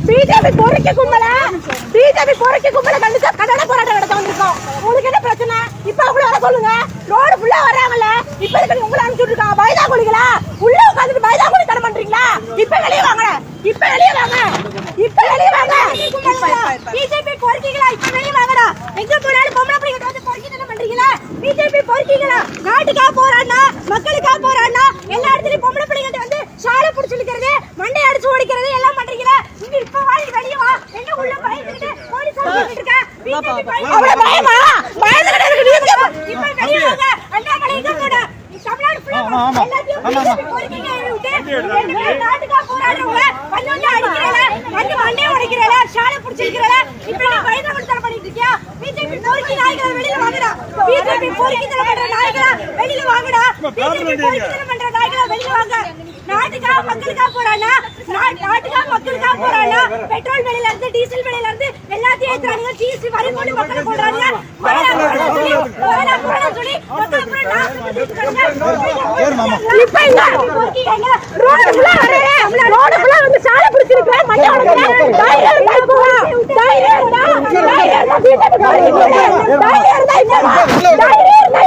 BJP பொறுக்கி கும்பல கண்டிப்பா கட்டட போராட்டம் நடத்த வந்திருக்கோம். உங்களுக்கு என்ன பிரச்சனை? இப்ப அவங்கள வர சொல்லுங்க. ரோடு ஃபுல்லா வர்றாங்கல்ல, இப்ப இதுக்கு உங்களை அனுப்பிச்சு விட்டுருக்காங்க. பைதா குடிகளா உள்ள உட்காந்துட்டு பைதா குடி தர பண்றீங்களா? இப்ப வெளியே வாங்க. பிஜேபி பொறுக்கிகளா, இப்ப வெளியே வாங்கடா. எங்க போனாலும் பொம்பளை பிள்ளைங்க வந்து பொறுக்கி தர பண்றீங்களா? பிஜேபி பொறுக்கிகளா, நாட்டுக்கா போராடினா மக்களுக்கா போராடினா எல்லா இடத்துலயும் பொம்பளை பிள்ளைங்க வந்து சாலை பிடிச்சிருக்கிறது, மண்டை அடிச்சு ஓடிக்கிறது எல்லாம் பண்றீங்களா? இங்க இப்ப வாடி வெளியே வா. என்ன உள்ள பயந்துட்டு போலீஸ் ஆகிட்டு இருக்க? பிஜேபி பயமா? பயந்துட்டு இருக்கீங்க. இப்ப வெளியே வாங்க. அண்ணாமலை எங்க போற? தமிழ்நாடு ஃபுல்லா எல்லாத்தையும் பிஜேபி பொறுக்கிங்க விட்டு நாட்டுக்கா போராடுறவங்க வந்து அடிக்கிறல, வந்து மண்டை உடைக்கிறல, சாலை பிடிச்சிருக்கிறல. இப்ப நீ பயந்து தர பண்ணிட்டு இருக்கியா? பிஜேபி பொறுக்கி நாய்கள வெளிய வாங்கடா. பிஜேபி பொறுக்கி தர பண்ற நாய்கள வெளிய வாங்கடா. பிஜேபி பொறுக்கி தர பண்ற நாய்கள வெளிய வாங்க. நாட்டுக்கா மக்களுக்கா போறானா? நாட்டுக்கா மக்களுக்கா போறானா? பெட்ரோல் விலையில இருந்து டீசல் விலையில இருந்து எல்லாத்தையும் ஏத்துறாங்க. ஜிஎஸ்டி வரி போட்டு மக்கள் போடுறாங்க. சொல்லி மக்கள் அப்புறம் இப்ப இங்க ரோடு ஃபுல்லா வரே, ரோடு ஃபுல்லா வந்து சாலை பிடிச்சிருக்கு, மண்ணை உடைக்கிறேன். தைரியம் இருந்தா போவா, தைரியம் இருந்தா பிஜேபி போறீங்க, தைரியம் இருந்தா இப்ப வா, தைரியம் இருந்தா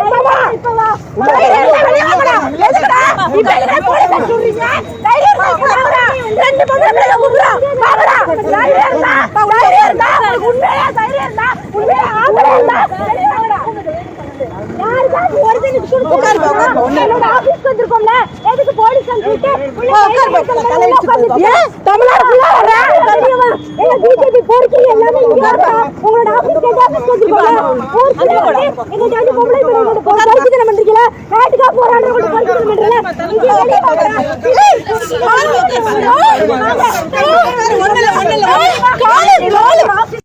இப்ப வா, தைரியம் இருந்தா வெளிய வாங்கடா. எதுக்குடா இப்ப என்ன போலீஸ் சொல்றீங்க? தைரியம் இருந்தா இப்ப வாங்கடா. ரெண்டு பொம்பளை பிள்ளைங்க கூப்பிடுறா, வாங்கடா. தைரியம் இருந்தா உண்மையா தைரியம் இருந்தா உண்மையா ஆம்பளை இருந்தா வெளிய வாங்கடா. யாருக்கா ஒரு தினம் உட்கார் என்னோட ஆபீஸ்க்கு வந்திருக்கோம்ல, எதுக்கு போலீஸ் அனுப்பிட்டு தமிழ்நாடு ஃபுல்லா வர எங்க பிஜேபி பொறுக்கி எல்லாமே இங்க இருக்கா. உங்களோட ஆபீஸ்க்கு வந்திருக்கோம்ல, எங்க ஜாதி பொம்பளை பிள்ளைங்க பொறுக்கி தர பண்றீங்களா? நாட்டுக்கா போராடுறவங்க பொறுக்கி தர பண்றீங்களா? இங்க வெளிய வாங்கடா.